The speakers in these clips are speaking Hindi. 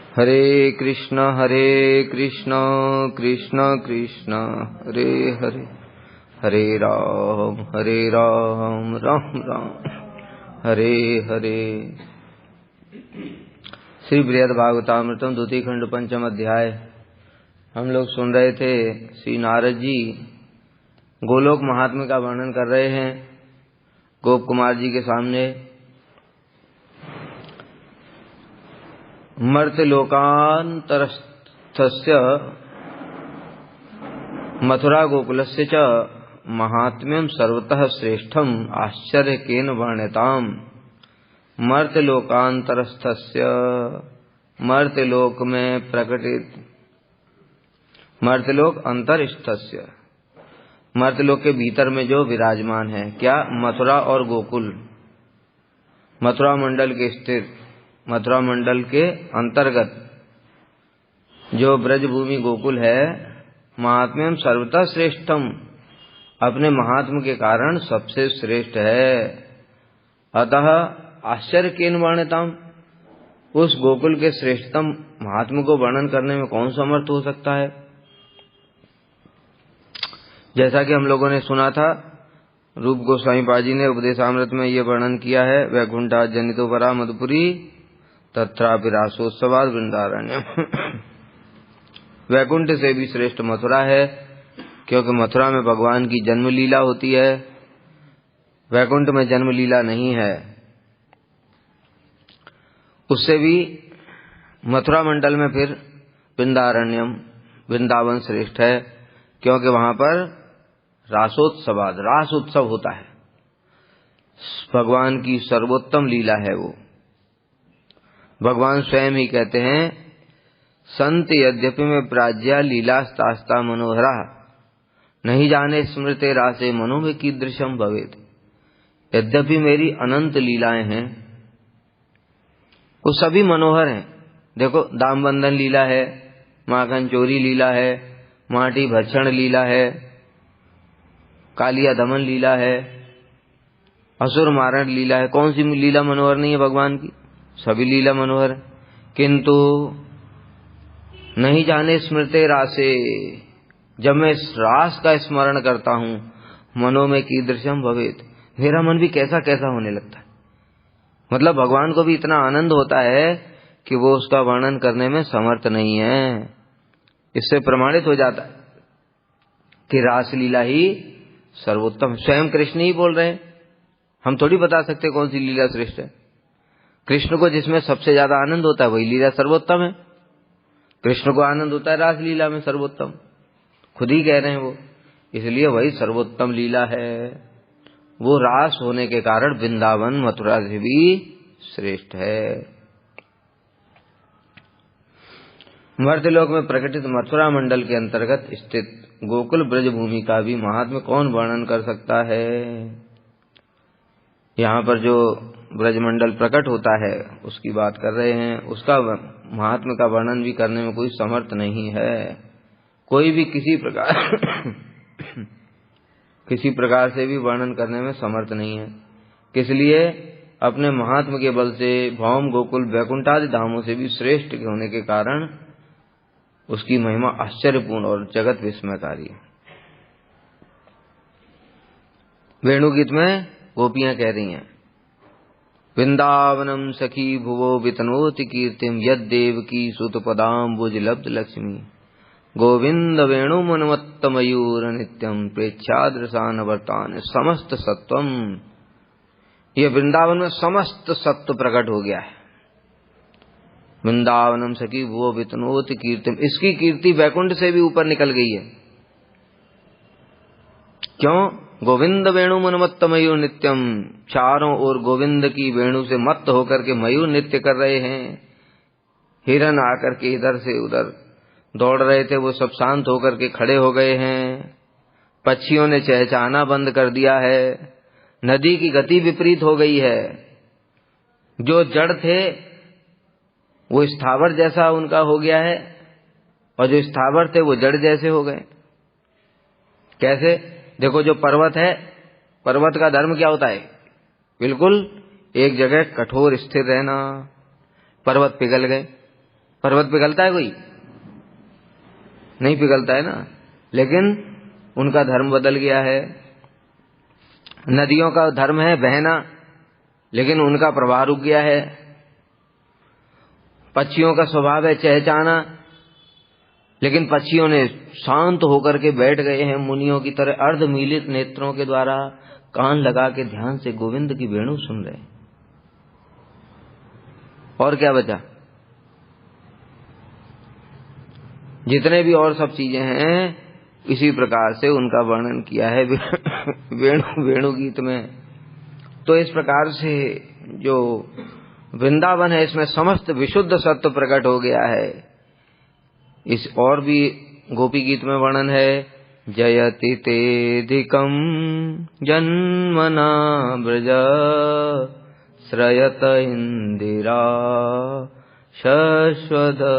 हरे कृष्ण कृष्ण कृष्ण हरे हरे, हरे राम राम राम हरे हरे। श्री बृहद भागवतामृतम द्वितीय खंड पंचम अध्याय। हम लोग सुन रहे थे श्री नारद जी गोलोक महात्म्य का वर्णन कर रहे हैं गोप कुमार जी के सामने। मर्त्यलोकान्तरस्थस्य मथुरा गोकुलस्य च महात्म्यं सर्वतः श्रेष्ठम आश्चर्यकेन वर्ण्यताम्। मर्त्यलोकान्तरस्थस्य, मर्त्यलोक में प्रकटित, मर्त्यलोक अंतरस्थस्य, मर्त्यलोक के भीतर में जो विराजमान है, क्या? मथुरा और गोकुल, मथुरा मंडल के स्थित, मथुरा मंडल के अंतर्गत जो ब्रज भूमि गोकुल है, महात्म्यम सर्वतः श्रेष्ठम, अपने महात्म के कारण सबसे श्रेष्ठ है। अतः आश्चर्य केन वर्ण्यताम्, उस गोकुल के श्रेष्ठतम महात्म को वर्णन करने में कौन समर्थ हो सकता है। जैसा कि हम लोगों ने सुना था, रूप गोस्वामी पाजी ने उपदेशामृत में ये वर्णन किया है, वैकुंठा जनितो परा मधुपुरी तत्रापि रासोत्सवाद वृंदारण्य। वैकुंठ से भी श्रेष्ठ मथुरा है, क्योंकि मथुरा में भगवान की जन्म लीला होती है, वैकुंठ में जन्म लीला नहीं है। उससे भी मथुरा मंडल में फिर वृंदारण्यम, वृंदावन श्रेष्ठ है, क्योंकि वहां पर रासोत्सवाद, रास उत्सव होता है, भगवान की सर्वोत्तम लीला है वो। भगवान स्वयं ही कहते हैं, संत यद्यपि में प्राज्ञा लीलास्तास्ता मनोहरा, नहीं जाने स्मृते रासे मनो में कीदृशम भवेत। यद्यपि मेरी अनंत लीलाएं हैं, वो सभी मनोहर हैं। देखो, दामबंधन लीला है, माखन चोरी लीला है, माटी भक्षण लीला है, कालिया दमन लीला है, असुर मारण लीला है। कौन सी लीला मनोहर नहीं है भगवान की? सभी लीला मनोहर है। किंतु नहीं जाने स्मृते रासे, जब मैं इस रास का स्मरण करता हूं, मनो में कीदृशम भवेत, मेरा मन भी कैसा कैसा होने लगता है। मतलब भगवान को भी इतना आनंद होता है कि वो उसका वर्णन करने में समर्थ नहीं है। इससे प्रमाणित हो जाता है कि रास लीला ही सर्वोत्तम। स्वयं कृष्ण ही बोल रहे हैं, हम थोड़ी बता सकते कौन सी लीला श्रेष्ठ है। कृष्ण को जिसमें सबसे ज्यादा आनंद होता है वही लीला सर्वोत्तम है। कृष्ण को आनंद होता है रास लीला में सर्वोत्तम, खुद ही कह रहे हैं वो, इसलिए वही सर्वोत्तम लीला है। वो रास होने के कारण वृंदावन मथुरा से भी श्रेष्ठ है। मर्त्यलोक में प्रकटित मथुरा मंडल के अंतर्गत स्थित गोकुल ब्रज भूमि का भी महात्म्य कौन वर्णन कर सकता है। यहाँ पर जो ब्रजमंडल प्रकट होता है उसकी बात कर रहे हैं, उसका महात्म्य का वर्णन भी करने में कोई समर्थ नहीं है। कोई भी किसी प्रकार से भी वर्णन करने में समर्थ नहीं है। किस लिए? अपने महात्म्य के बल से भौम गोकुल वैकुंठादि धामों से भी श्रेष्ठ होने के कारण उसकी महिमा आश्चर्यपूर्ण और जगत विस्मयकारी है। वेणुगीत में गोपियां कह रही हैं, वृंदावनम सखी भुवो वितनोति कीर्तिम यद्देव की सुतपदाम्बुज लब्ध लक्ष्मी गोविंद वेणु मनमत्त मयूर नित्यम प्रेक्षादृशान वर्तान समस्त सत्वम। ये वृंदावन में समस्त सत्व प्रकट हो गया है। वृंदावनम सखी भुवो वितनोति कीर्तिम, इसकी कीर्ति वैकुंठ से भी ऊपर निकल गई है। क्यों? गोविंद वेणु मनमत्त मयूर नित्यम, चारों ओर गोविंद की वेणु से मत्त होकर के मयूर नृत्य कर रहे हैं। हिरन आकर के इधर से उधर दौड़ रहे थे, वो सब शांत होकर के खड़े हो गए हैं। पक्षियों ने चहचहाना बंद कर दिया है। नदी की गति विपरीत हो गई है। जो जड़ थे वो स्थावर जैसा उनका हो गया है, और जो स्थावर थे वो जड़ जैसे हो गए। कैसे? देखो, जो पर्वत है, पर्वत का धर्म क्या होता है? बिल्कुल एक जगह कठोर स्थिर रहना। पर्वत पिघल गए, पर्वत पिघलता है कोई? नहीं पिघलता है ना। लेकिन उनका धर्म बदल गया है। नदियों का धर्म है बहना, लेकिन उनका प्रवाह रुक गया है। पक्षियों का स्वभाव है चहचहाना, लेकिन पक्षियों ने शांत होकर के बैठ गए हैं मुनियों की तरह, अर्धमीलित नेत्रों के द्वारा कान लगा के ध्यान से गोविंद की वेणु सुन रहे हैं। और क्या बचा? जितने भी और सब चीजें हैं इसी प्रकार से उनका वर्णन किया है वेणु गीत में। तो इस प्रकार से जो वृंदावन है इसमें समस्त विशुद्ध सत्व प्रकट हो गया है। इस और भी गोपी गीत में वर्णन है, जयति तेधिकम जन्मना ब्रज श्रयत इंदिरा शश्वदत्रहि।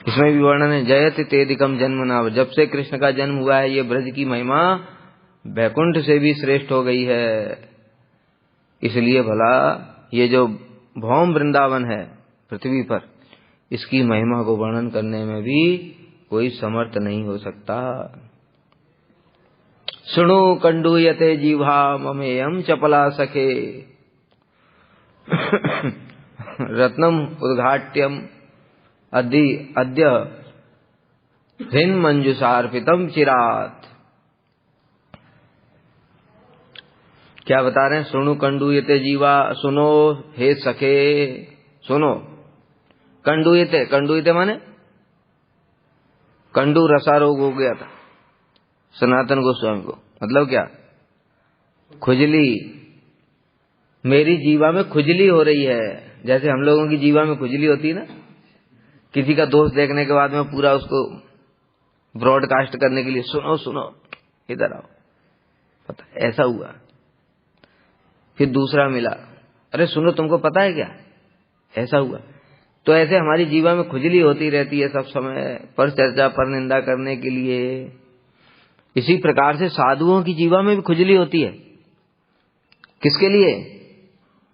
इसमें भी वर्णन है, जयति तेधिकम जन्मना, जब से कृष्ण का जन्म हुआ है ये ब्रज की महिमा वैकुंठ से भी श्रेष्ठ हो गई है। इसलिए भला ये जो भौम वृंदावन है पृथ्वी पर, इसकी महिमा को वर्णन करने में भी कोई समर्थ नहीं हो सकता। सुनो कंडूयते जीवा ममेयम चपला सखे रत्नम उद्घाट्यम अद्य ह्रीन मंजुषार्पितम चिरात। क्या बता रहे हैं? सुनो कंडूयते जीवा, सुनो हे सखे, सुनो। कंडूयते, कंडूयते माने कंडू रसारोग हो गया था सनातन गोस्वामी को। मतलब क्या? खुजली, मेरी जीवा में खुजली हो रही है। जैसे हम लोगों की जीवा में खुजली होती है ना, किसी का दोस्त देखने के बाद में पूरा उसको ब्रॉडकास्ट करने के लिए, सुनो सुनो इधर आओ, पता ऐसा हुआ। फिर दूसरा मिला, अरे सुनो तुमको पता है क्या, ऐसा हुआ। तो ऐसे हमारी जीवा में खुजली होती रहती है सब समय, पर चर्चा पर निंदा करने के लिए। इसी प्रकार से साधुओं की जीवा में भी खुजली होती है। किसके लिए?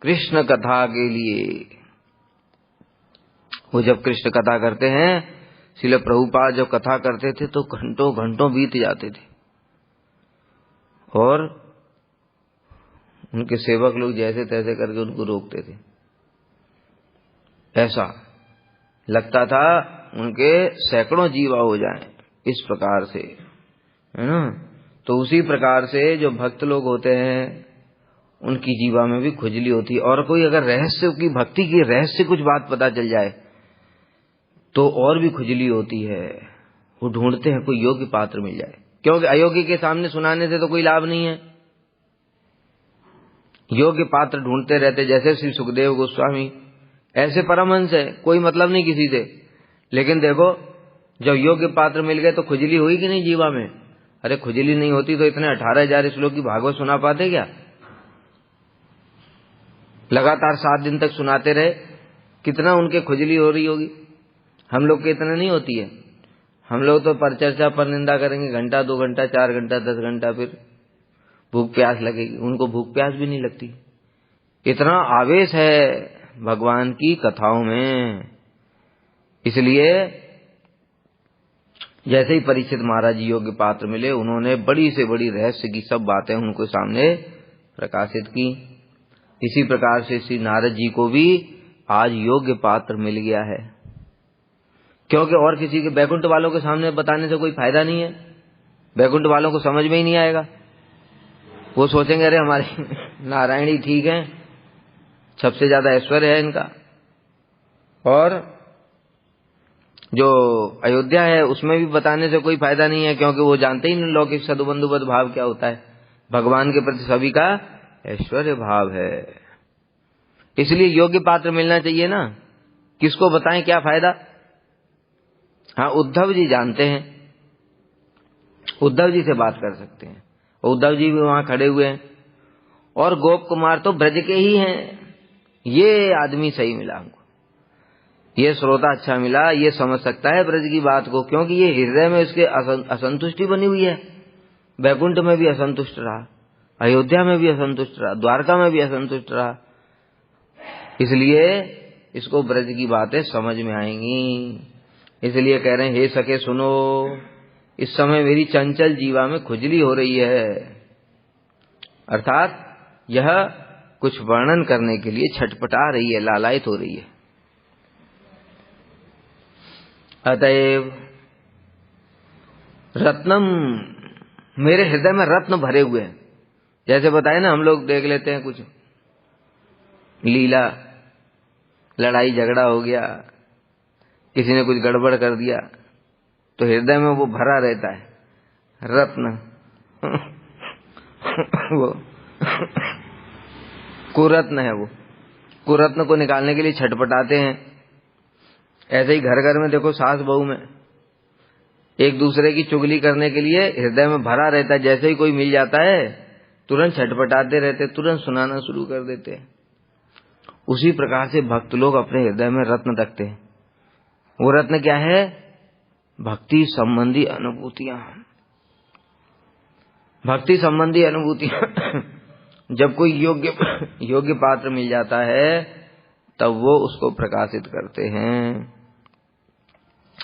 कृष्ण कथा के लिए। वो जब कृष्ण कथा करते हैं, श्रील प्रभुपाद जब कथा करते थे तो घंटों घंटों बीत जाते थे, और उनके सेवक लोग जैसे तैसे करके उनको रोकते थे। ऐसा लगता था उनके सैकड़ों जीवा हो जाएं, इस प्रकार से, है ना। तो उसी प्रकार से जो भक्त लोग होते हैं उनकी जीवा में भी खुजली होती है। और कोई अगर रहस्य की, भक्ति की रहस्य कुछ बात पता चल जाए तो और भी खुजली होती है। वो ढूंढते हैं कोई योग्य पात्र मिल जाए, क्योंकि अयोग्य के सामने सुनाने से तो कोई लाभ नहीं है। योग्य पात्र ढूंढते रहते, जैसे श्री सुखदेव गोस्वामी ऐसे परमहंस है, कोई मतलब नहीं किसी से, लेकिन देखो जब योग्य पात्र मिल गए तो खुजली हुई कि नहीं जीवा में? अरे खुजली नहीं होती तो इतने 18,000 श्लोक की भागवत सुना पाते क्या? लगातार 7 दिन तक सुनाते रहे, कितना उनके खुजली हो रही होगी। हम लोग के इतना नहीं होती है। हम लोग तो पर चर्चा पर निंदा करेंगे, घंटा 2 घंटा 4 घंटा 10 घंटा, फिर भूख प्यास लगेगी। उनको भूख प्यास भी नहीं लगती। इतना आवेश है भगवान की कथाओं में। इसलिए जैसे ही परीक्षित महाराज जी योग्य पात्र मिले, उन्होंने बड़ी से बड़ी रहस्य की सब बातें उनको सामने प्रकाशित की। इसी प्रकार से श्री नारद जी को भी आज योग्य पात्र मिल गया है, क्योंकि और किसी के, बैकुंठ वालों के सामने बताने से कोई फायदा नहीं है। बैकुंठ वालों को समझ में ही नहीं आएगा। वो सोचेंगे अरे हमारे नारायण ही ठीक है, सबसे ज्यादा ऐश्वर्य है इनका। और जो अयोध्या है उसमें भी बताने से कोई फायदा नहीं है, क्योंकि वो जानते ही नहीं लौकिक सदुबंधुवत भाव क्या होता है। भगवान के प्रति सभी का ऐश्वर्य भाव है। इसलिए योग्य पात्र मिलना चाहिए ना। किसको बताएं, क्या फायदा? हाँ, उद्धव जी जानते हैं, उद्धव जी से बात कर सकते हैं। उद्धव जी भी वहां खड़े हुए हैं, और गोप कुमार तो ब्रज के ही हैं। ये आदमी सही मिला हमको, ये श्रोता अच्छा मिला, ये समझ सकता है ब्रज की बात को, क्योंकि ये हृदय में इसके असंतुष्टि बनी हुई है। बैकुंठ में भी असंतुष्ट रहा, अयोध्या में भी असंतुष्ट रहा, द्वारका में भी असंतुष्ट रहा। इसलिए इसको ब्रज की बातें समझ में आएंगी। इसलिए कह रहे हैं, हे सखे सुनो, इस समय मेरी चंचल जीवा में खुजली हो रही है। अर्थात यह कुछ वर्णन करने के लिए छटपटा रही है, लालायित हो रही है। अतएव रत्नम, मेरे हृदय में रत्न भरे हुए हैं। जैसे बताए ना, हम लोग देख लेते हैं कुछ लीला, लड़ाई झगड़ा हो गया, किसी ने कुछ गड़बड़ कर दिया, तो हृदय में वो भरा रहता है रत्न वो कुरत्न है। वो कुरत्न को निकालने के लिए छटपटाते हैं। ऐसे ही घर घर में देखो, सास बहू में एक दूसरे की चुगली करने के लिए हृदय में भरा रहता है। जैसे ही कोई मिल जाता है तुरंत छटपटाते रहते, तुरंत सुनाना शुरू कर देते हैं। उसी प्रकार से भक्त लोग अपने हृदय में रत्न रखते हैं। वो रत्न क्या है? भक्ति संबंधी अनुभूतियां। भक्ति संबंधी अनुभूतियां जब कोई योग्य पात्र मिल जाता है तब वो उसको प्रकाशित करते हैं,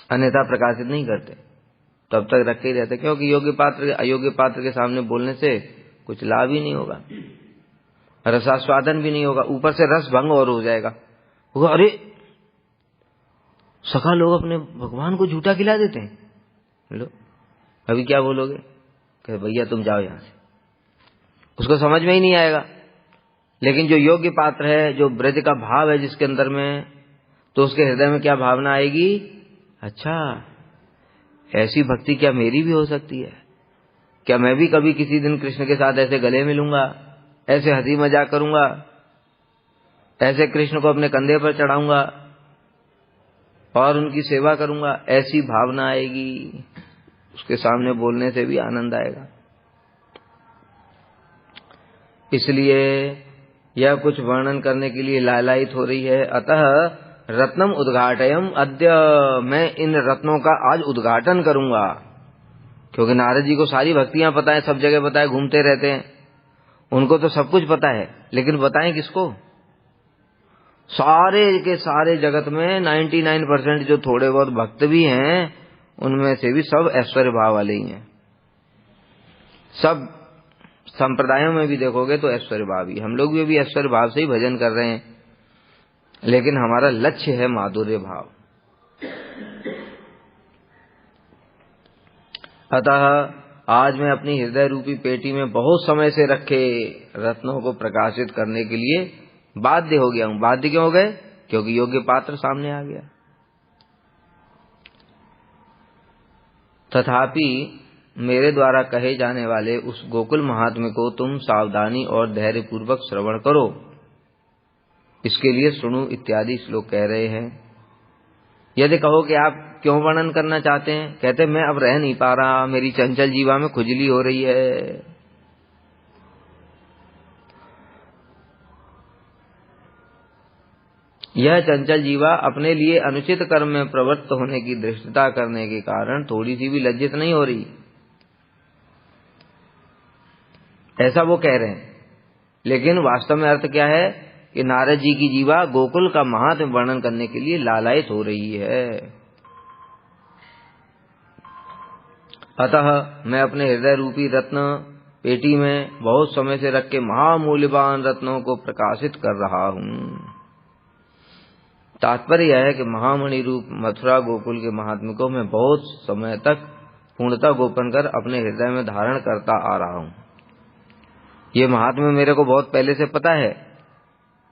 अन्यथा प्रकाशित नहीं करते। तब तक रखे ही रहते, क्योंकि योग्य पात्र अयोग्य पात्र के सामने बोलने से कुछ लाभ ही नहीं होगा, रसास्वादन भी नहीं होगा, ऊपर से रस भंग और हो जाएगा। वो अरे सखा लोग अपने भगवान को झूठा खिला देते हैं। लो अभी क्या बोलोगे? कहे भैया तुम जाओ यहां से। उसको समझ में ही नहीं आएगा। लेकिन जो योग्य पात्र है, जो ब्रज का भाव है जिसके अंदर में, तो उसके हृदय में क्या भावना आएगी? अच्छा, ऐसी भक्ति क्या मेरी भी हो सकती है? क्या मैं भी कभी किसी दिन कृष्ण के साथ ऐसे गले मिलूंगा, ऐसे हंसी मजाक करूंगा, ऐसे कृष्ण को अपने कंधे पर चढ़ाऊंगा और उनकी सेवा करूंगा? ऐसी भावना आएगी। उसके सामने बोलने से भी आनंद आएगा। इसलिए यह कुछ वर्णन करने के लिए लालायित हो रही है। अतः रत्नम उद्घाटयम अद्य, मैं इन रत्नों का आज उद्घाटन करूंगा। क्योंकि नारद जी को सारी भक्तियां पता है, सब जगह पता है, घूमते रहते हैं, उनको तो सब कुछ पता है। लेकिन बताएं किसको? सारे के सारे जगत में 99% जो थोड़े बहुत भक्त भी हैं, उनमें से भी सब ऐश्वर्य भाव वाले ही हैं। सब संप्रदायों में भी देखोगे तो ऐश्वर्य भाव ही। हम लोग भी ऐश्वर्य भाव से ही भजन कर रहे हैं, लेकिन हमारा लक्ष्य है माधुर्य भाव। अतः आज मैं अपनी हृदय रूपी पेटी में बहुत समय से रखे रत्नों को प्रकाशित करने के लिए बाध्य हो गया हूं। बाध्य क्यों हो गए? क्योंकि योग्य पात्र सामने आ गया। तथापि मेरे द्वारा कहे जाने वाले उस गोकुल महात्म्य को तुम सावधानी और धैर्य पूर्वक श्रवण करो। इसके लिए सुनो इत्यादि श्लोक कह रहे हैं। यदि कहो कि आप क्यों वर्णन करना चाहते हैं, कहते मैं अब रह नहीं पा रहा, मेरी चंचल जीवा में खुजली हो रही है। यह चंचल जीवा अपने लिए अनुचित कर्म में प्रवृत्त होने की धृष्टता करने के कारण थोड़ी सी भी लज्जित नहीं हो रही, ऐसा वो कह रहे हैं। लेकिन वास्तव में अर्थ क्या है कि नारद जी की जीवा गोकुल का महात्म्य वर्णन करने के लिए लालायित हो रही है। अतः मैं अपने हृदय रूपी रत्न पेटी में बहुत समय से रख के महामूल्यवान रत्नों को प्रकाशित कर रहा हूं। तात्पर्य यह है कि महामणि रूप मथुरा गोकुल के महात्म्य को मैं बहुत समय तक पूर्णतः गोपन कर अपने हृदय में धारण करता आ रहा हूं। ये महात्म्य मेरे को बहुत पहले से पता है,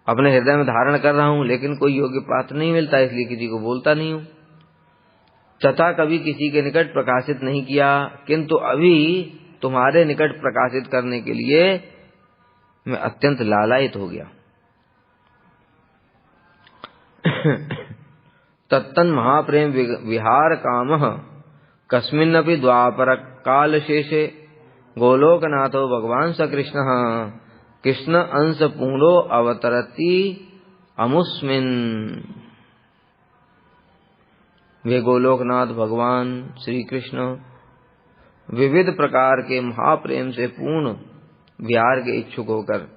अपने हृदय में धारण कर रहा हूं, लेकिन कोई योग्य पात्र नहीं मिलता, इसलिए किसी को बोलता नहीं हूं, तथा कभी किसी के निकट प्रकाशित नहीं किया। किंतु अभी तुम्हारे निकट प्रकाशित करने के लिए मैं अत्यंत लालायित हो गया। तत्तन महाप्रेम विहार कामः कस्मिन्नपि द्वापर काल शेषे गोलोकनाथो भगवान स कृष्णः कृष्ण अंश पूर्णो अवतरति अमुस्मिन्। वे गोलोकनाथ भगवान श्री कृष्ण विविध प्रकार के महाप्रेम से पूर्ण विहार के इच्छुक होकर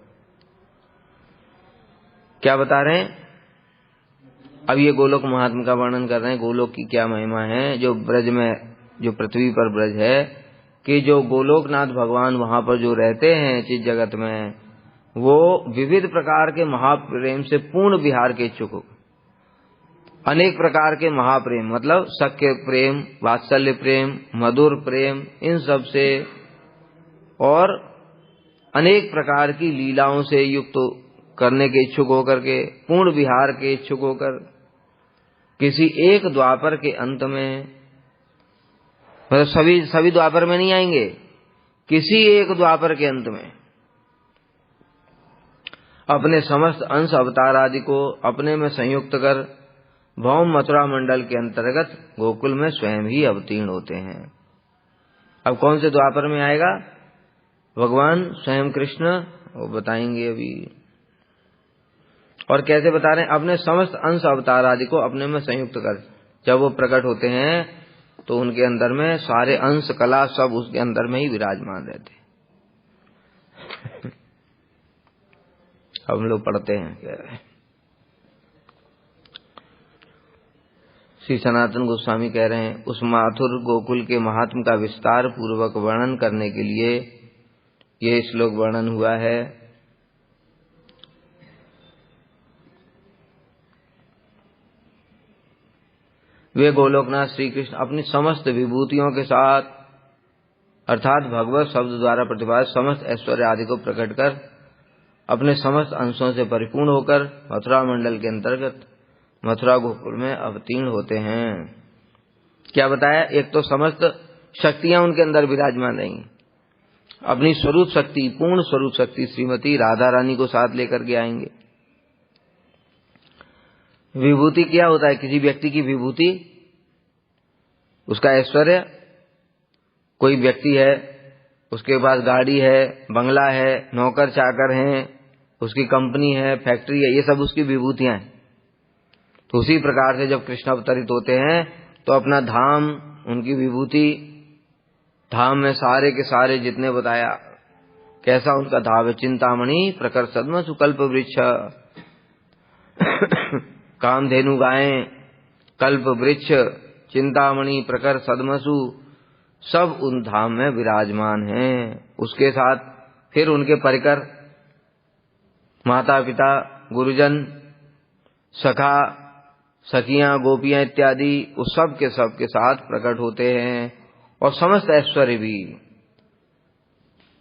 क्या बता रहे हैं? अब ये गोलोक महात्म का वर्णन कर रहे हैं, गोलोक की क्या महिमा है। जो ब्रज में, जो पृथ्वी पर ब्रज है, कि जो गोलोकनाथ भगवान वहां पर जो रहते हैं चित जगत में, वो विविध प्रकार के महाप्रेम से पूर्ण विहार के इच्छुक हो। अनेक प्रकार के महाप्रेम मतलब सख्य प्रेम, वात्सल्य प्रेम, मधुर प्रेम, इन सब से, और अनेक प्रकार की लीलाओं से युक्त करने के इच्छुक होकर के, पूर्ण विहार के इच्छुक होकर, किसी एक द्वापर के अंत में, मतलब सभी द्वापर में नहीं आएंगे, किसी एक द्वापर के अंत में अपने समस्त अंश अवतार आदि को अपने में संयुक्त कर भौम मथुरा मंडल के अंतर्गत गोकुल में स्वयं ही अवतीर्ण होते हैं। अब कौन से द्वापर में आएगा भगवान स्वयं कृष्ण, वो बताएंगे अभी। और कैसे बता रहे हैं, अपने समस्त अंश अवतार आदि को अपने में संयुक्त कर, जब वो प्रकट होते हैं तो उनके अंदर में सारे अंश कला सब उसके अंदर में ही विराजमान रहते हैं। हम लोग पढ़ते हैं, कह रहे हैं श्री सनातन गोस्वामी कह रहे हैं, उस माथुर गोकुल के महात्म का विस्तार पूर्वक वर्णन करने के लिए ये श्लोक वर्णन हुआ है। वे गोलोकनाथ श्री कृष्ण अपनी समस्त विभूतियों के साथ, अर्थात भगवत शब्द द्वारा प्रतिपादित समस्त ऐश्वर्य आदि को प्रकट कर अपने समस्त अंशों से परिपूर्ण होकर मथुरा मंडल के अंतर्गत मथुरा गोकुल में अवतीर्ण होते हैं। क्या बताया, एक तो समस्त शक्तियां उनके अंदर विराजमान रहेंगी, अपनी स्वरूप शक्ति, पूर्ण स्वरूप शक्ति श्रीमती राधा रानी को साथ लेकर के आएंगे। विभूति क्या होता है, किसी व्यक्ति की विभूति उसका ऐश्वर्य। कोई व्यक्ति है, उसके पास गाड़ी है, बंगला है, नौकर चाकर हैं, उसकी कंपनी है, फैक्ट्री है, ये सब उसकी विभूतियां हैं। तो उसी प्रकार से जब कृष्ण अवतरित होते हैं तो अपना धाम, उनकी विभूति, धाम में सारे के सारे जितने बताया कैसा उनका धाम है, चिंतामणि प्रकर सद्म सुकल्प वृक्ष, कामधेनु गायें, कल्प वृक्ष, चिंतामणि प्रकर सद्मसु, सब उन धाम में विराजमान हैं। उसके साथ फिर उनके परिकर माता पिता, गुरुजन, सखा, सखियां, गोपियां इत्यादि, उस सब के साथ प्रकट होते हैं, और समस्त ऐश्वर्य भी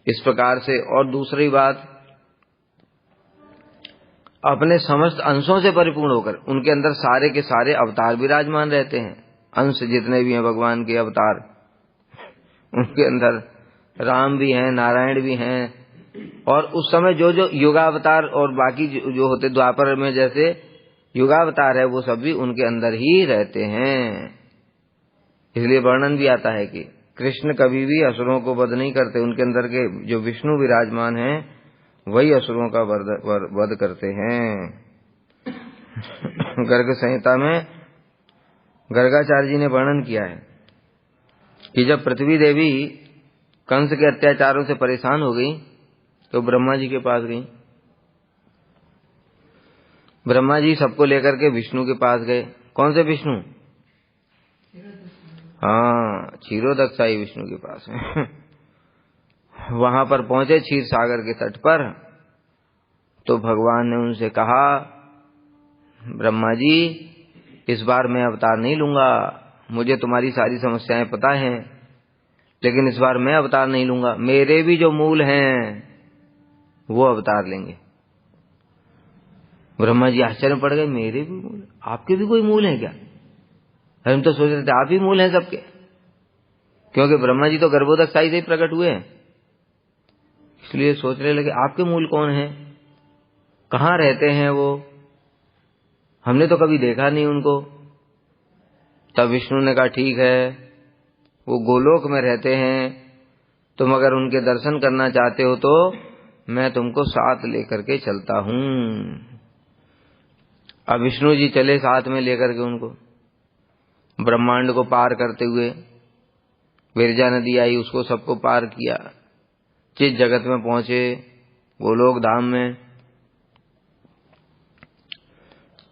इस प्रकार से। और दूसरी बात, अपने समस्त अंशों से परिपूर्ण होकर उनके अंदर सारे के सारे अवतार विराजमान रहते हैं। अंश जितने भी हैं भगवान के अवतार, उनके अंदर राम भी हैं, नारायण भी हैं, और उस समय जो जो युगावतार और बाकी जो होते द्वापर में जैसे युगावतार है, वो सब भी उनके अंदर ही रहते हैं। इसलिए वर्णन भी आता है कि कृष्ण कभी भी असुरों को वध नहीं करते, उनके अंदर के जो विष्णु विराजमान हैं वही असुरों का वध करते हैं। गर्ग संहिता में गर्गाचार्य जी ने वर्णन किया है कि जब पृथ्वी देवी कंस के अत्याचारों से परेशान हो गई तो ब्रह्मा जी के पास गई। ब्रह्मा जी सबको लेकर के विष्णु के पास गए। कौन से विष्णु? हाँ, क्षीरोदक्षाई विष्णु के पास है। वहां पर पहुंचे क्षीर सागर के तट पर, तो भगवान ने उनसे कहा, ब्रह्मा जी इस बार मैं अवतार नहीं लूंगा, मुझे तुम्हारी सारी समस्याएं पता हैं, लेकिन इस बार मैं अवतार नहीं लूंगा, मेरे भी जो मूल हैं वो अवतार लेंगे। ब्रह्मा जी आश्चर्य पड़ गए, मेरे भी मूल? आपके भी कोई मूल है क्या? हम तो सोच रहे थे आप ही मूल हैं सबके, क्योंकि ब्रह्मा जी तो गर्भोदकशाही से ही प्रकट हुए हैं, इसलिए सोचने लगे आपके मूल कौन हैं, कहाँ रहते हैं वो, हमने तो कभी देखा नहीं उनको। तब विष्णु ने कहा ठीक है, वो गोलोक में रहते हैं, तुम अगर उनके दर्शन करना चाहते हो तो मैं तुमको साथ लेकर के चलता हूँ। अब विष्णु जी चले साथ में लेकर के उनको, ब्रह्मांड को पार करते हुए, विरजा नदी आई उसको सबको पार किया, चित जगत में पहुंचे गोलोक धाम में।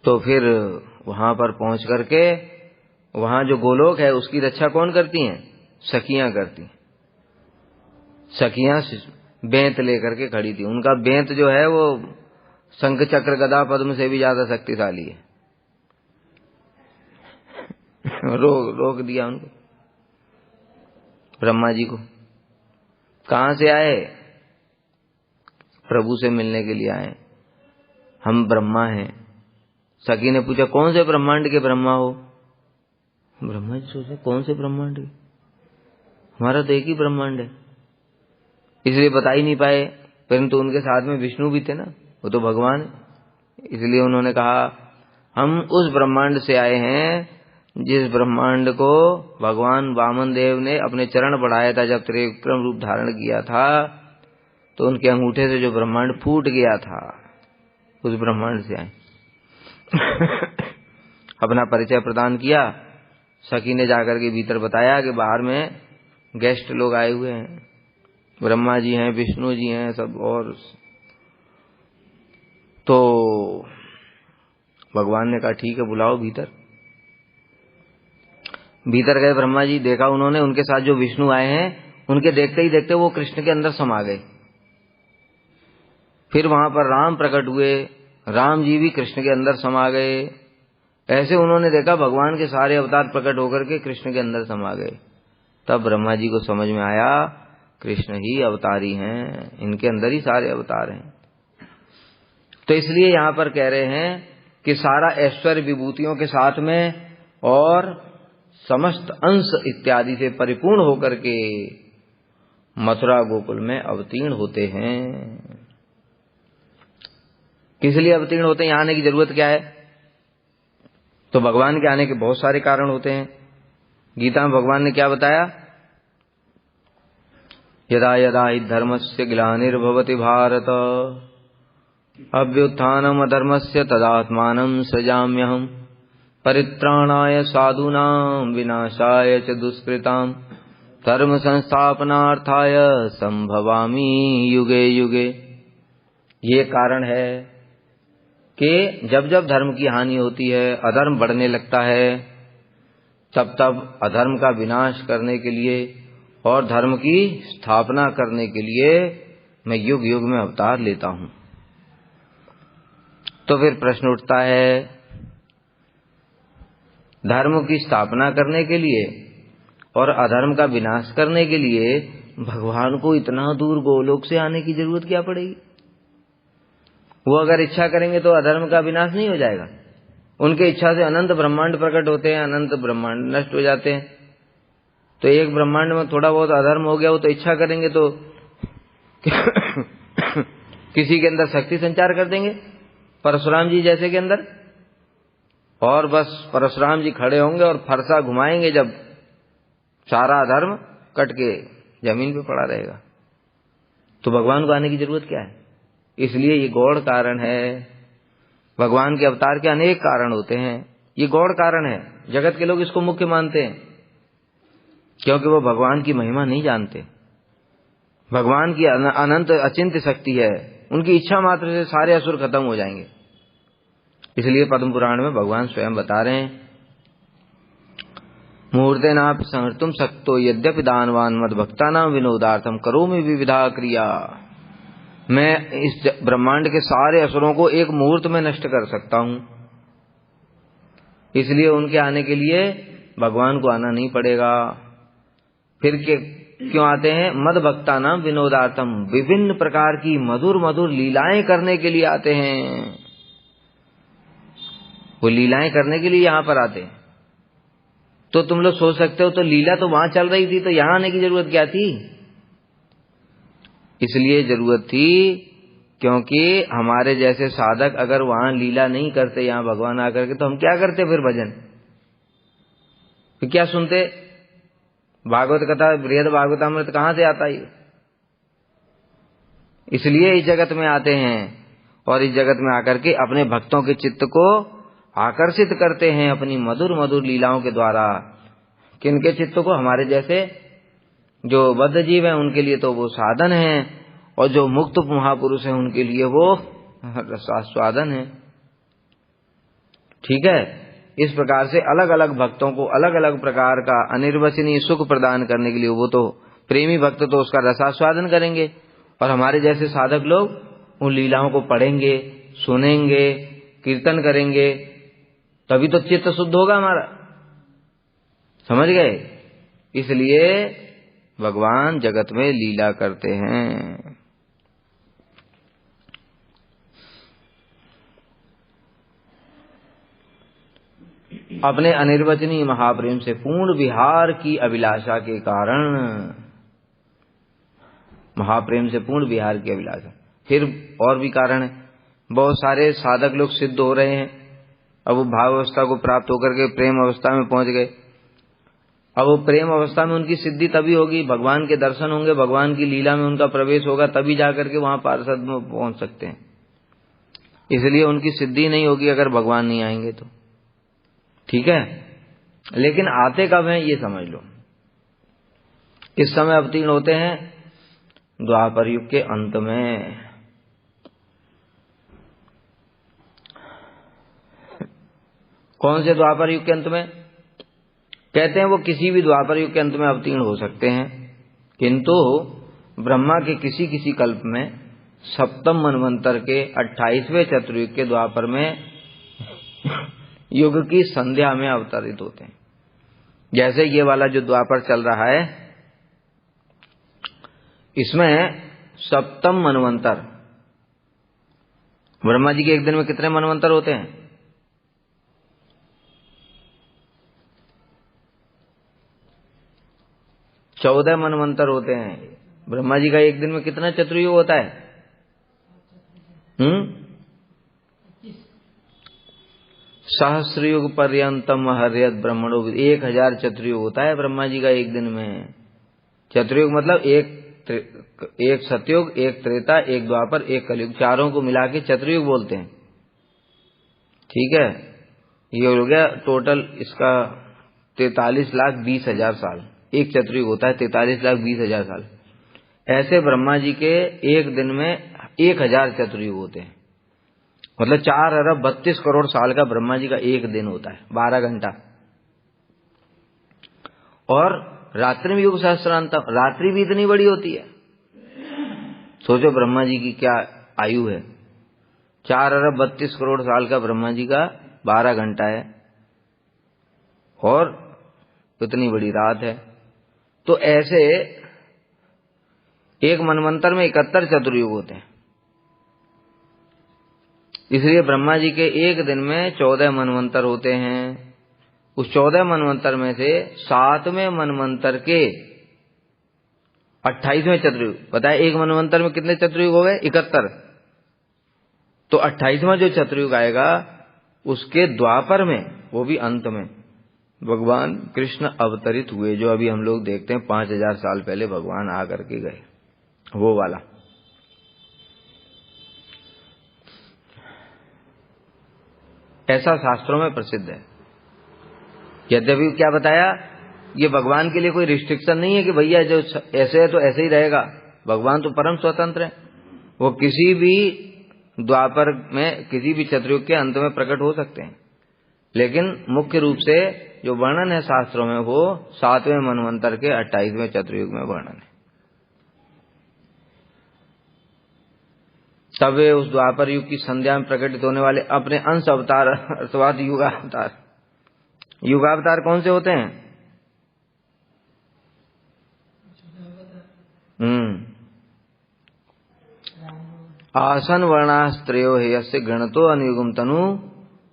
तो फिर वहां पर पहुंच करके वहां जो गोलोक है उसकी रक्षा कौन करती हैं? सखियां करती। सखियां बेंत लेकर के खड़ी थी। उनका बेंत जो है वो शंख चक्र गदा पद्म से भी ज्यादा शक्तिशाली है। रोक दिया उनको, ब्रह्मा जी को। कहां से आए? प्रभु से मिलने के लिए आए। हम ब्रह्मा हैं। सखी ने पूछा कौन से ब्रह्मांड के ब्रह्मा हो? ब्रह्मा जी सोचे कौन से ब्रह्मांड के, हमारा तो एक ही ब्रह्मांड है, इसलिए बता ही नहीं पाए। परंतु उनके साथ में विष्णु भी थे ना, वो तो भगवान है। इसलिए उन्होंने कहा हम उस ब्रह्मांड से आए हैं जिस ब्रह्मांड को भगवान वामन देव ने अपने चरण बढ़ाया था। जब त्रिविक्रम रूप धारण किया था तो उनके अंगूठे से जो ब्रह्मांड फूट गया था, उस ब्रह्मांड से आए। अपना परिचय प्रदान किया। सखी ने जाकर के भीतर बताया कि बाहर में गेस्ट लोग आए हुए हैं, ब्रह्मा जी हैं, विष्णु जी हैं सब। और तो भगवान ने कहा ठीक है बुलाओ भीतर। भीतर गए ब्रह्मा जी, देखा उन्होंने उनके साथ जो विष्णु आए हैं उनके देखते ही देखते वो कृष्ण के अंदर समा गए। फिर वहां पर राम प्रकट हुए, राम जी भी कृष्ण के अंदर समा गए। ऐसे उन्होंने देखा भगवान के सारे अवतार प्रकट होकर के कृष्ण के अंदर समा गए। तब ब्रह्मा जी को समझ में आया कृष्ण ही अवतारी हैं, इनके अंदर ही सारे अवतार हैं। तो इसलिए यहां पर कह रहे हैं कि सारा ऐश्वर्य विभूतियों के साथ में और समस्त अंश इत्यादि से परिपूर्ण होकर के मथुरा गोकुल में अवतीर्ण होते हैं। किस लिए अवतीर्ण होते हैं? यहां आने की जरूरत क्या है? तो भगवान के आने के बहुत सारे कारण होते हैं। गीता में भगवान ने क्या बताया? यदा यदा हि धर्मस्य ग्लानिर्भवति भारत अभ्युत्थानम् अधर्मस्य तदात्मानं सृजाम्यहम् परित्राणाय साधूनां विनाशाय च दुष्कृताम् धर्म संस्थापनार्थाय संभवामि युगे युगे। ये कारण है कि जब जब धर्म की हानि होती है, अधर्म बढ़ने लगता है, तब तब अधर्म का विनाश करने के लिए और धर्म की स्थापना करने के लिए मैं युग युग में अवतार लेता हूं। तो फिर प्रश्न उठता है, धर्म की स्थापना करने के लिए और अधर्म का विनाश करने के लिए भगवान को इतना दूर गोलोक से आने की जरूरत क्या पड़ेगी? वो अगर इच्छा करेंगे तो अधर्म का विनाश नहीं हो जाएगा? उनके इच्छा से अनंत ब्रह्मांड प्रकट होते हैं, अनंत ब्रह्मांड नष्ट हो जाते हैं। तो एक ब्रह्मांड में थोड़ा बहुत अधर्म हो गया, वो तो इच्छा करेंगे तो किसी के अंदर शक्ति संचार कर देंगे, परशुराम जी जैसे के अंदर, और बस परशुराम जी खड़े होंगे और फरसा घुमाएंगे, जब सारा अधर्म कट के जमीन पे पड़ा रहेगा। तो भगवान को आने की जरूरत क्या है? इसलिए ये गौड़ कारण है। भगवान के अवतार के अनेक कारण होते हैं, ये गौड़ कारण है। जगत के लोग इसको मुख्य मानते हैं क्योंकि वो भगवान की महिमा नहीं जानते। भगवान की अनंत अचिंत्य शक्ति है, उनकी इच्छा मात्र से सारे असुर खत्म हो जाएंगे। इसलिए पद्म पुराण में भगवान स्वयं बता रहे हैं, मुहूर्तेनापि संहर्तुम शक्तो यद्यपि दानवान मद भक्तानां विनोदार्थम करोमि विविधा क्रिया। मैं इस ब्रह्मांड के सारे असुरों को एक मुहूर्त में नष्ट कर सकता हूं। इसलिए उनके आने के लिए भगवान को आना नहीं पड़ेगा। फिर क्यों आते हैं? मद भक्तानां विनोदार्थम, विभिन्न प्रकार की मधुर मधुर लीलाएं करने के लिए आते हैं। वो लीलाएं करने के लिए यहां पर आते हैं। तो तुम लोग सोच सकते हो तो लीला तो वहां चल रही थी, तो यहां आने की जरूरत क्या थी? इसलिए जरूरत थी क्योंकि हमारे जैसे साधक अगर वहां लीला नहीं करते, यहां भगवान आकर के, तो हम क्या करते फिर? भजन फिर क्या सुनते? भागवत कथा, बृहद भागवतामृत कहां से आता है? इसलिए इस जगत में आते हैं और इस जगत में आकर के अपने भक्तों के चित्त को आकर्षित करते हैं अपनी मधुर मधुर लीलाओं के द्वारा। किनके चित्त को? हमारे जैसे जो बद्ध जीव हैं उनके लिए तो वो साधन है, और जो मुक्त महापुरुष हैं उनके लिए वो रसास्वादन है। ठीक है, इस प्रकार से अलग अलग भक्तों को अलग अलग प्रकार का अनिर्वचनीय सुख प्रदान करने के लिए, वो तो प्रेमी भक्त तो उसका रसास्वादन करेंगे, और हमारे जैसे साधक लोग उन लीलाओं को पढ़ेंगे, सुनेंगे, कीर्तन करेंगे, तभी तो चित्त शुद्ध होगा हमारा। समझ गए? इसलिए भगवान जगत में लीला करते हैं। अपने अनिर्वचनीय महाप्रेम से पूर्ण विहार की अभिलाषा के कारण, महाप्रेम से पूर्ण विहार की अभिलाषा, फिर और भी कारण है। बहुत सारे साधक लोग सिद्ध हो रहे हैं, अब वो भाव अवस्था को प्राप्त होकर के प्रेम अवस्था में पहुंच गए। अब वो प्रेम अवस्था में उनकी सिद्धि तभी होगी, भगवान के दर्शन होंगे, भगवान की लीला में उनका प्रवेश होगा, तभी जाकर के वहां पार्षद में पहुंच सकते हैं। इसलिए उनकी सिद्धि नहीं होगी अगर भगवान नहीं आएंगे तो। ठीक है, लेकिन आते कब हैं ये समझ लो। किस समय अवतीर्ण होते हैं? द्वापर युग के अंत में। कौन से द्वापर युग के अंत में? कहते हैं वो किसी भी द्वापर युग के अंत में अवतीर्ण हो सकते हैं, किंतु ब्रह्मा के किसी किसी कल्प में सप्तम मनवंतर के 28वें चतुर्युग के द्वापर में युग की संध्या में अवतरित होते हैं। जैसे ये वाला जो द्वापर चल रहा है, इसमें सप्तम मनवंतर, ब्रह्मा जी के एक दिन में कितने मनवंतर होते हैं? 14 मनवंतर होते हैं। ब्रह्मा जी का एक दिन में कितना चतुर्युग होता है? सहस्रयुग पर्यंतम हर्यत ब्रह्मणो, 1000 चतुर्युग होता है ब्रह्मा जी का एक दिन में। चतुर्युग मतलब एक सतयुग, एक त्रेता, एक द्वापर, एक कलयुग, चारों को मिला के चतुर्युग बोलते हैं। ठीक है, ये हो गया टोटल इसका 43,20,000 साल। एक चतुर्युग होता है 43,20,000 साल। ऐसे ब्रह्मा जी के एक दिन में 1000 चतुर्युग होते हैं, मतलब 4,32,00,00,000 साल का ब्रह्मा जी का एक दिन होता है, 12 घंटा। और रात्रि में युग सहस्रांतम, रात्रि भी इतनी बड़ी होती है। सोचो ब्रह्मा जी की क्या आयु है, 4,32,00,000 साल का ब्रह्मा जी का 12 घंटा है, और इतनी बड़ी रात है। तो ऐसे एक मनवंतर में 71 चतुर्युग होते हैं। इसलिए ब्रह्मा जी के एक दिन में 14 मनवंतर होते हैं। उस 14 मनवंतर में से 7वें मनवंतर के 28वें चतुर्युग, बताया एक मनवंतर में कितने चतुर्युग हो गए? 71। तो 28वां जो चतुर्युग आएगा उसके द्वापर में, वो भी अंत में, भगवान कृष्ण अवतरित हुए, जो अभी हम लोग देखते हैं 5000 साल पहले भगवान आकर के गए, वो वाला। ऐसा शास्त्रों में प्रसिद्ध है। यद्यपि क्या बताया, ये भगवान के लिए कोई रिस्ट्रिक्शन नहीं है कि भैया जो ऐसे है तो ऐसे ही रहेगा। भगवान तो परम स्वतंत्र है, वो किसी भी द्वापर में, किसी भी चतुर्युग के अंत में प्रकट हो सकते हैं। लेकिन मुख्य रूप से जो वर्णन है शास्त्रों में, वो 7वें मनवंतर के 28वें चतुर्युग में वर्णन है। तब वे उस द्वापर युग की संध्या में प्रकटित होने वाले अपने अंश अवतार अथवा युगावतार, युगावतार कौन से होते हैं? आसन वर्णास्त्रयो हेयस्य गणतो अनुयुगम तनु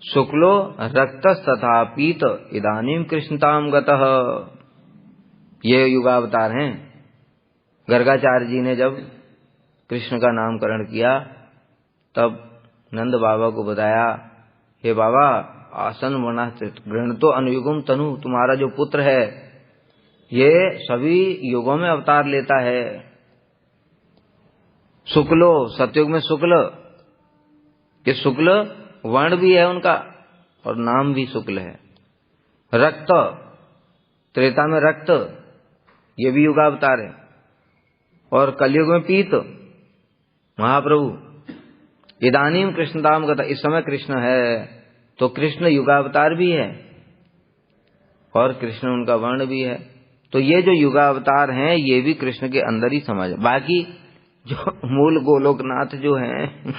शुक्लो रक्तस्तथा पीत इदानीम कृष्णताम गतः। ये युगावतार हैं। गर्गाचार्य जी ने जब कृष्ण का नामकरण किया तब नंद बाबा को बताया, हे बाबा, आसन वर्णास्त्र गणतो अनुयुगम तनु, तुम्हारा जो पुत्र है ये सभी युगों में अवतार लेता है। शुक्लो, सतयुग में शुक्ल, ये शुक्ल वर्ण भी है उनका और नाम भी शुक्ल है। रक्त, त्रेता में रक्त, ये भी युगावतार है। और कलयुग में पीत, महाप्रभु। इदानीम कृष्णताम गता, इस समय कृष्ण है। तो कृष्ण युगावतार भी है और कृष्ण उनका वर्ण भी है। तो ये जो युगावतार हैं ये भी कृष्ण के अंदर ही समझ। बाकी जो मूल गोलोकनाथ जो हैं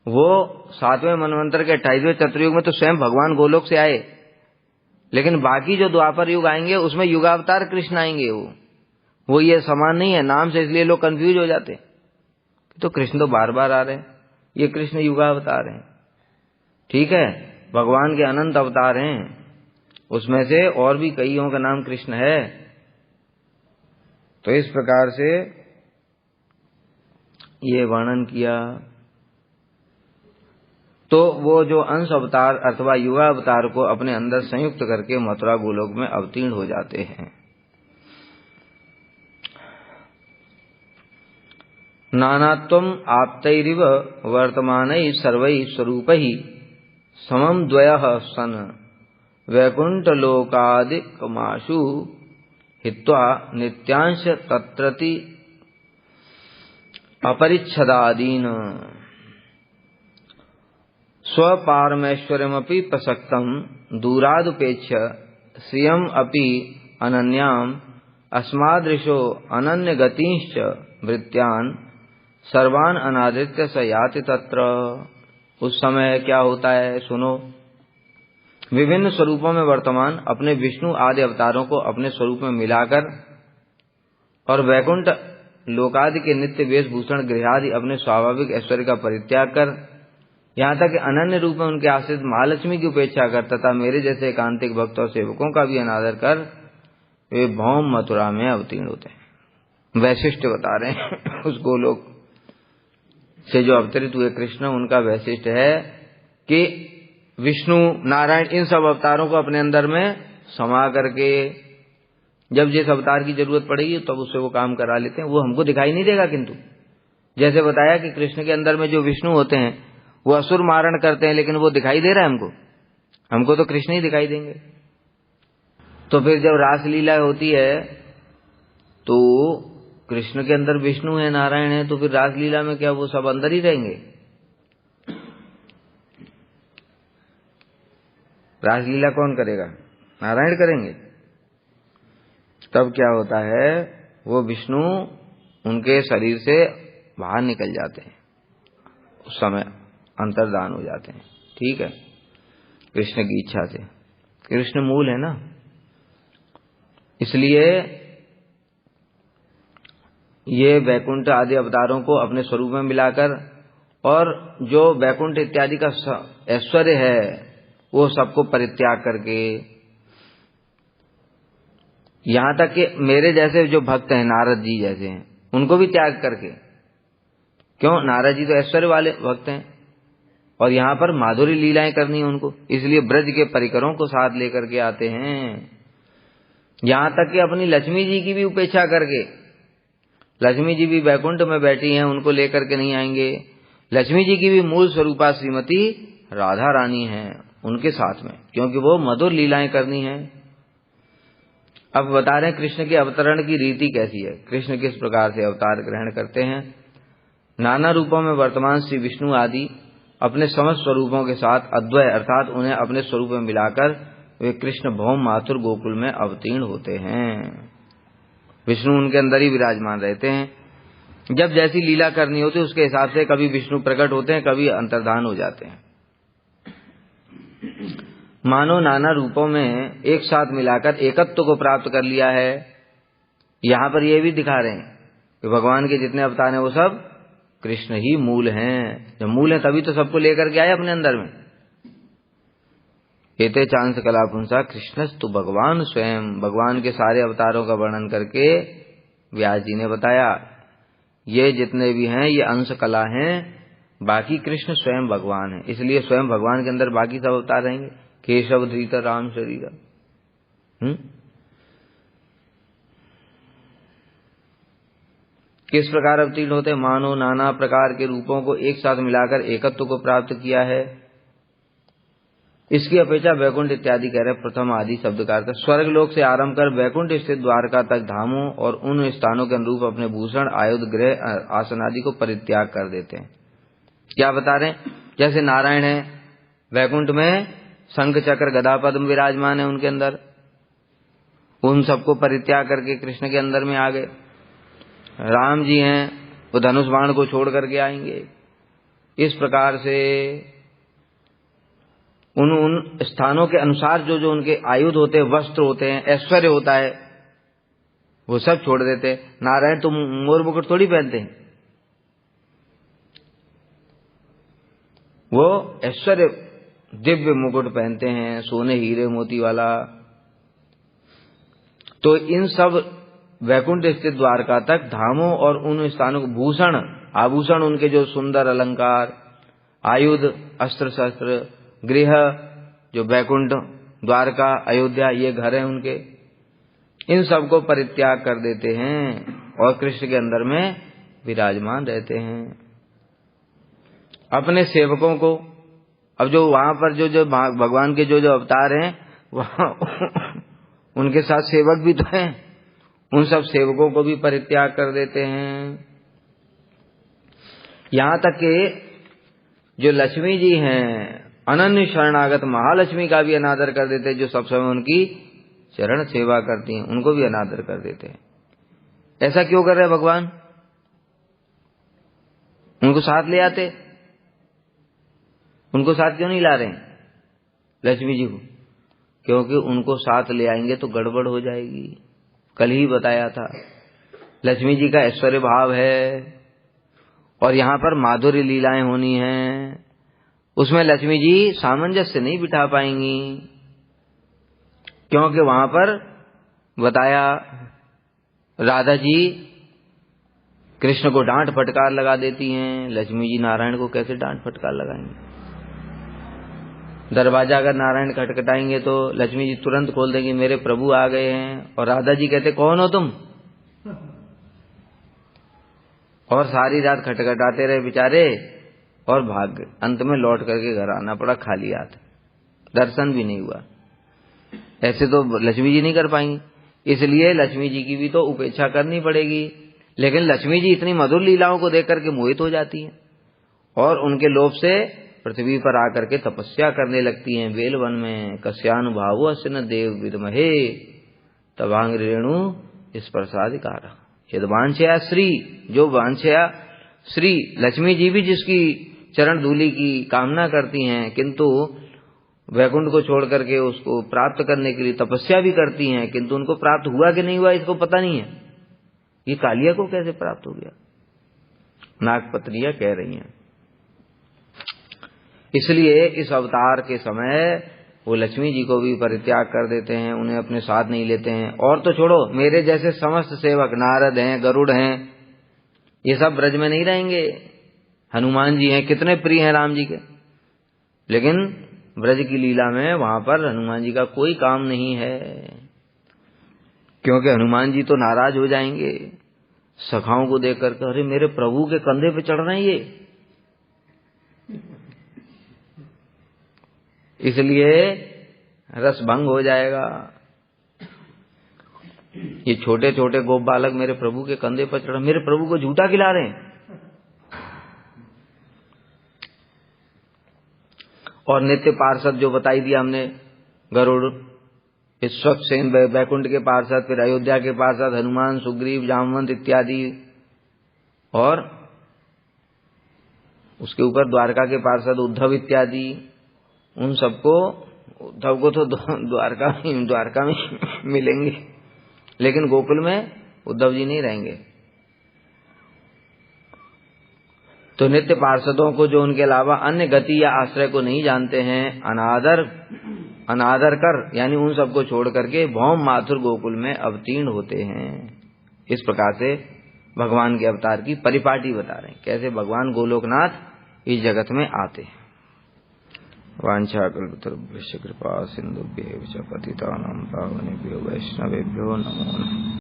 वो 7वें मनवंतर के 28वें चतुर्युग में तो स्वयं भगवान गोलोक से आए, लेकिन बाकी जो द्वापर युग आएंगे उसमें युगावतार कृष्ण आएंगे। वो ये समान नहीं है नाम से, इसलिए लोग कंफ्यूज हो जाते। तो कृष्ण तो बार बार आ रहे हैं, ये कृष्ण युगावतार हैं। ठीक है, भगवान के अनंत अवतार हैं, उसमें से और भी कईयों का नाम कृष्ण है। तो इस प्रकार से ये वर्णन किया। तो वो जो अंश अवतार अथवा युगावतार को अपने अंदर संयुक्त करके मथुरा गोलोक में अवतीर्ण हो जाते हैं। नानात्वम आप्तैरिव वर्तमानैः सर्वैः स्वरूपैः समं द्वयः सन वैकुंठलोकादिकमाशु हित्वा नित्यांश तत्रति अपरिच्छदादीन स्वपारमेश्वर्यमपि प्रसक्तं दूरादुपेक्ष्य श्रियम् अपि अनन्याम् अस्मादृशो अनन्यगतिंश्च वृत्त्यान् सर्वान् अनादृत्य स याति तत्र। उस समय क्या होता है सुनो। विभिन्न स्वरूपों में वर्तमान अपने विष्णु आदि अवतारों को अपने स्वरूप में मिलाकर और वैकुंठ लोकादि के नित्य वेशभूषण गृहादि अपने स्वाभाविक ऐश्वर्य का परित्याग कर यहाँ तक अनन्य रूप में उनके आश्रित महालक्ष्मी की उपेक्षा कर तथा मेरे जैसे एकांतिक भक्त और सेवकों का भी अनादर कर वे भौम मथुरा में अवतीर्ण होते हैं। वैशिष्ट बता रहे हैं उस गोलोक से जो अवतरित हुए कृष्ण, उनका वैशिष्ट है कि विष्णु नारायण इन सब अवतारों को अपने अंदर में समा करके जब जिस अवतार की जरूरत पड़ेगी तब उससे वो काम करा लेते हैं। वो हमको दिखाई नहीं देगा, किंतु जैसे बताया कि कृष्ण के अंदर में जो विष्णु होते हैं वो असुर मारण करते हैं, लेकिन वो दिखाई दे रहा है हमको तो कृष्ण ही दिखाई देंगे। तो फिर जब रासलीला होती है तो कृष्ण के अंदर विष्णु है, नारायण है, तो फिर रासलीला में क्या वो सब अंदर ही रहेंगे? रासलीला कौन करेगा? नारायण करेंगे। तब क्या होता है, वो विष्णु उनके शरीर से बाहर निकल जाते हैं, उस समय अंतर्धान हो जाते हैं। ठीक है, कृष्ण की इच्छा से। कृष्ण मूल है ना, इसलिए ये वैकुंठ आदि अवतारों को अपने स्वरूप में मिलाकर और जो वैकुंठ इत्यादि का ऐश्वर्य है वो सबको परित्याग करके, यहां तक कि मेरे जैसे जो भक्त हैं नारद जी जैसे हैं उनको भी त्याग करके, क्यों, नारद जी तो ऐश्वर्य वाले भक्त हैं और यहाँ पर माधुरी लीलाएं करनी है उनको, इसलिए ब्रज के परिकरों को साथ लेकर के आते हैं। यहां तक कि अपनी लक्ष्मी जी की भी उपेक्षा करके, लक्ष्मी जी भी वैकुंठ में बैठी हैं, उनको लेकर के नहीं आएंगे। लक्ष्मी जी की भी मूल स्वरूपा श्रीमती राधा रानी हैं उनके साथ में, क्योंकि वो मधुर लीलाएं करनी है। अब बता रहे हैं कृष्ण के अवतरण की रीति कैसी है, कृष्ण किस प्रकार से अवतार ग्रहण करते हैं। नाना रूपों में वर्तमान श्री विष्णु आदि अपने समस्त स्वरूपों के साथ अद्वय अर्थात उन्हें अपने स्वरूप में मिलाकर वे कृष्ण भौम माथुर गोकुल में अवतीर्ण होते हैं। विष्णु उनके अंदर ही विराजमान रहते हैं। जब जैसी लीला करनी होती है उसके हिसाब से कभी विष्णु प्रकट होते हैं, कभी अंतर्धान हो जाते हैं। मानो नाना रूपों में एक साथ मिलाकर एकत्व को प्राप्त कर लिया है। यहां पर यह भी दिखा रहे हैं कि भगवान के जितने अवतार हैं वो सब कृष्ण ही मूल हैं। जब मूल हैं तभी तो सबको लेकर के आए अपने अंदर में। एते चांस कला पुंसा कृष्णस्तु भगवान स्वयं, भगवान के सारे अवतारों का वर्णन करके व्यास जी ने बताया ये जितने भी हैं ये अंश कला हैं, बाकी कृष्ण स्वयं भगवान है। इसलिए स्वयं भगवान के अंदर बाकी सब अवतार रहेंगे, केशव धृत राम शरीर। किस प्रकार अवतीर्ण होते? मानो नाना प्रकार के रूपों को एक साथ मिलाकर एकत्व को प्राप्त किया है। इसकी अपेक्षा वैकुंठ इत्यादि कह रहे प्रथम आदि शब्द का अर्थ स्वर्ग लोक से आरंभ कर वैकुंठ स्थित द्वारका तक धामों और उन स्थानों के अनुरूप अपने भूषण आयुध गृह आसन आदि को परित्याग कर देते हैं। क्या बता रहे हैं? जैसे नारायण है वैकुंठ में, शंख चक्र गदा पद्म विराजमान है उनके अंदर, उन सबको परित्याग करके कृष्ण के अंदर में आ गए। राम जी हैं वो धनुष बाण को छोड़ करके आएंगे। इस प्रकार से उन स्थानों के अनुसार जो जो उनके आयुध होते हैं, वस्त्र होते हैं, ऐश्वर्य होता है, वो सब छोड़ देते हैं। नारायण तो मोर मुकुट थोड़ी पहनते हैं, वो ऐश्वर्य दिव्य मुकुट पहनते हैं, सोने हीरे मोती वाला। तो इन सब वैकुंठ स्थित द्वारका तक धामों और उन स्थानों को भूषण आभूषण, उनके जो सुंदर अलंकार, आयुध, अस्त्र शस्त्र, गृह, जो वैकुंठ द्वारका अयोध्या ये घर हैं उनके, इन सब को परित्याग कर देते हैं और कृष्ण के अंदर में विराजमान रहते हैं। अपने सेवकों को, अब जो वहां पर जो जो भगवान के जो जो अवतार हैं वहां उनके साथ सेवक भी तो हैं, उन सब सेवकों को भी परित्याग कर देते हैं। यहां तक कि जो लक्ष्मी जी हैं, अनन्य शरणागत महालक्ष्मी का भी अनादर कर देते हैं, जो सब समय उनकी चरण सेवा करती हैं, उनको भी अनादर कर देते हैं। ऐसा क्यों कर रहे हैं भगवान? उनको साथ ले आते, उनको साथ क्यों नहीं ला रहे हैं लक्ष्मी जी को? क्योंकि उनको साथ ले आएंगे तो गड़बड़ हो जाएगी। कल ही बताया था, लक्ष्मी जी का ऐश्वर्य भाव है और यहां पर माधुर्य लीलाएं होनी हैं, उसमें लक्ष्मी जी सामंजस्य नहीं बिठा पाएंगी, क्योंकि वहां पर बताया राधा जी कृष्ण को डांट फटकार लगा देती हैं, लक्ष्मी जी नारायण को कैसे डांट फटकार लगाएंगे? दरवाजा अगर नारायण खटखटाएंगे तो लक्ष्मी जी तुरंत खोल देंगी, मेरे प्रभु आ गए हैं, और राधा जी कहते कौन हो तुम? और सारी रात खटखटाते रहे बेचारे और भाग गए। अंत में लौट करके घर आना पड़ा खाली हाथ, दर्शन भी नहीं हुआ। ऐसे तो लक्ष्मी जी नहीं कर पाएंगी, इसलिए लक्ष्मी जी की भी तो उपेक्षा करनी पड़ेगी। लेकिन लक्ष्मी जी इतनी मधुर लीलाओं को देख करके मोहित हो जाती हैं और उनके लोभ से पृथ्वी पर आकर के तपस्या करने लगती हैं। बेलवन में कस्यानुभावो अस्य न देव विद्महे तवांग रेणु स्पर्शाधिकार यदवांछया श्री, जो वांछया श्री, लक्ष्मी जी भी जिसकी चरण धूलि की कामना करती हैं, किंतु वैकुंठ को छोड़ करके उसको प्राप्त करने के लिए तपस्या भी करती हैं, किंतु उनको प्राप्त हुआ कि नहीं हुआ इसको पता नहीं है। ये कालिया को कैसे प्राप्त हो गया? नागपत्रियां कह रही हैं। इसलिए इस अवतार के समय वो लक्ष्मी जी को भी परित्याग कर देते हैं, उन्हें अपने साथ नहीं लेते हैं। और तो छोड़ो, मेरे जैसे समस्त सेवक नारद हैं, गरुड़ हैं, ये सब ब्रज में नहीं रहेंगे। हनुमान जी हैं, कितने प्रिय हैं राम जी के, लेकिन ब्रज की लीला में वहां पर हनुमान जी का कोई काम नहीं है, क्योंकि हनुमान जी तो नाराज हो जाएंगे सखाओं को देख करके, अरे मेरे प्रभु के कंधे पे चढ़ रहे हैं ये। इसलिए रस भंग हो जाएगा। ये छोटे छोटे गोप बालक मेरे प्रभु के कंधे पर चढ़, मेरे प्रभु को झूठा खिला रहे हैं। और नित्य पार्षद जो बताई दिया हमने, गरुड़, विश्वक्सेन वैकुंठ के पार्षद, फिर अयोध्या के पार्षद हनुमान, सुग्रीव, जामवंत इत्यादि, और उसके ऊपर द्वारका के पार्षद उद्धव इत्यादि, उन सबको, उद्धव को तो द्वारका में मिलेंगे, लेकिन गोकुल में उद्धव जी नहीं रहेंगे। तो नित्य पार्षदों को, जो उनके अलावा अन्य गति या आश्रय को नहीं जानते हैं, अनादर कर, यानी उन सबको छोड़ करके भौम माथुर गोकुल में अवतीर्ण होते हैं। इस प्रकार से भगवान के अवतार की परिपाटी बता रहे हैं, कैसे भगवान गोलोकनाथ इस जगत में आते हैं। वांछाकल्पतरुभ्यश्च कृपा सिन्धुभ्यैव च पतितानां पावनेभ्यो वैष्णवेभ्यो नमो नमः।